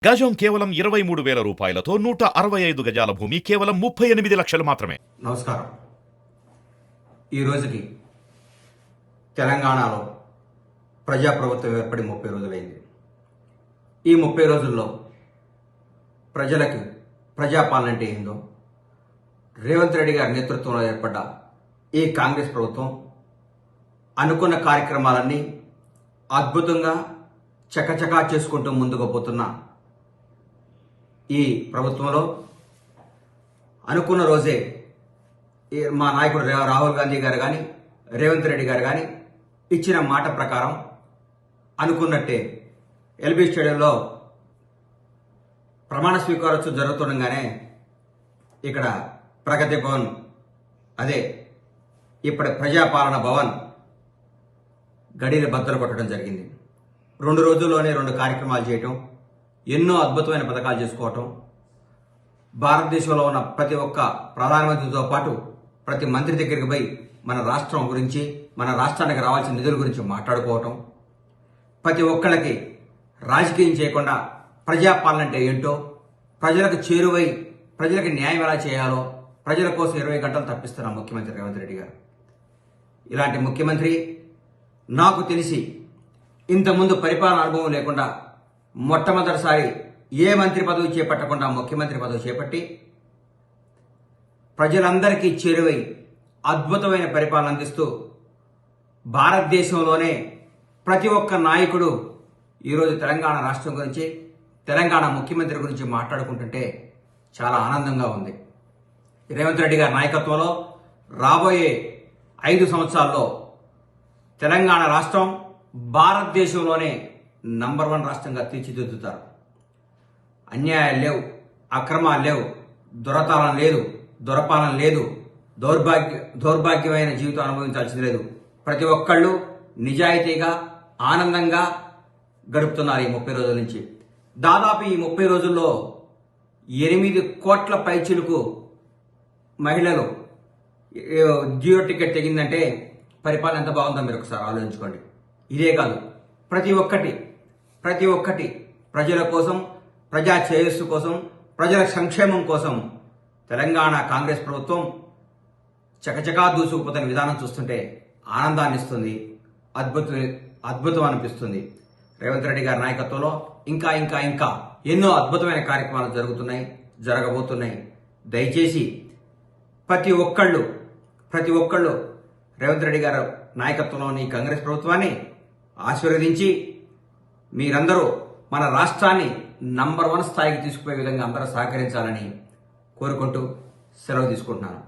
గజం కేవలం 23,000 రూపాయలతో 165 గజాల భూమి కేవలం 38 లక్షలు మాత్రమే. నమస్కారం. ఈ రోజుకి తెలంగాణలో ప్రజాప్రభుత్వం ఏర్పడి 30 రోజులైంది. ఈ 30 రోజుల్లో ప్రజలకు ప్రజాపాలన అంటే ఏందో, రేవంత్ రెడ్డి గారి నేతృత్వంలో ఏర్పడ్డ ఈ కాంగ్రెస్ ప్రభుత్వం అనుకున్న కార్యక్రమాలన్నీ అద్భుతంగా చకచకా చేసుకుంటూ ముందుకు పోతున్న ఈ ప్రభుత్వంలో అనుకున్న రోజే మా నాయకుడు రాహుల్ గాంధీ గారు కానీ రేవంత్ రెడ్డి గారు కానీ ఇచ్చిన మాట ప్రకారం అనుకున్నట్టే ఎల్బీ స్టేడియంలో ప్రమాణ స్వీకారోత్సవం జరుగుతుండగానే ఇక్కడ ప్రగతి భవన్, అదే ఇప్పటి ప్రజాపాలన భవన్ గడిని బద్దలు కొట్టడం జరిగింది. 2 రోజుల్లోనే 2 కార్యక్రమాలు చేయటం, ఎన్నో అద్భుతమైన పథకాలు చేసుకోవటం, భారతదేశంలో ఉన్న ప్రతి ఒక్క ప్రధానమంత్రితో పాటు ప్రతి మంత్రి దగ్గరికి పోయి మన రాష్ట్రం గురించి, మన రాష్ట్రానికి రావాల్సిన నిధుల గురించి మాట్లాడుకోవటం, ప్రతి ఒక్కళ్ళకి రాజకీయం చేయకుండా ప్రజాపాలన అంటే ఏంటో, ప్రజలకు చేరువై ప్రజలకు న్యాయం ఎలా చేయాలో ప్రజల కోసం 20 గంటలు తప్పిస్తున్న ముఖ్యమంత్రి రేవంత్ రెడ్డి గారు. ఇలాంటి ముఖ్యమంత్రి నాకు తెలిసి ఇంతకుముందు పరిపాలన అనుభవం లేకుండా మొట్టమొదటిసారి ఏ మంత్రి పదవి చేపట్టకుండా ముఖ్యమంత్రి పదవి చేపట్టి ప్రజలందరికీ చేరువై అద్భుతమైన పరిపాలన అందిస్తూ భారతదేశంలోనే ప్రతి ఒక్క నాయకుడు ఈరోజు తెలంగాణ రాష్ట్రం గురించి, తెలంగాణ ముఖ్యమంత్రి గురించి మాట్లాడుకుంటుంటే చాలా ఆనందంగా ఉంది. రేవంత్ రెడ్డి గారి నాయకత్వంలో రాబోయే 5 సంవత్సరాల్లో తెలంగాణ రాష్ట్రం భారతదేశంలోనే నంబర్ 1 రాష్ట్రంగా తీర్చిదిద్దుతారు. అన్యాయాలు లేవు, అక్రమాలు లేవు, దొరతనం లేదు, దొరపాలన లేదు, దౌర్భాగ్యమైన జీవితం అనుభవించాల్సింది లేదు. ప్రతి ఒక్కళ్ళు నిజాయితీగా ఆనందంగా గడుపుతున్నారు ఈ 30 రోజుల నుంచి. దాదాపు ఈ 30 రోజుల్లో 8 కోట్ల పైచిలుకు మహిళలు జియో టికెట్ తెగిందంటే పరిపాలన ఎంత బాగుందో మీరు ఒకసారి ఆలోచించుకోండి. ఇదే కాదు, ప్రతి ఒక్కటి ప్రజల కోసం, ప్రజా శ్రేయస్సు కోసం, ప్రజల సంక్షేమం కోసం తెలంగాణ కాంగ్రెస్ ప్రభుత్వం చకచకా దూసుకుపోతున్న విధానం చూస్తుంటే ఆనందాన్ని ఇస్తుంది, అద్భుతం అనిపిస్తుంది. రేవంత్ రెడ్డి గారి నాయకత్వంలో ఇంకా ఇంకా ఇంకా ఎన్నో అద్భుతమైన కార్యక్రమాలు జరగబోతున్నాయి. దయచేసి ప్రతి ఒక్కళ్ళు రేవంత్ రెడ్డి గారు నాయకత్వంలోని కాంగ్రెస్ ప్రభుత్వాన్ని ఆశీర్వదించి మీరందరూ మన రాష్ట్రాన్ని నంబర్ 1 స్థాయికి తీసుకుపోయే విధంగా అందరూ సహకరించాలని కోరుకుంటూ సెలవు తీసుకుంటున్నాను.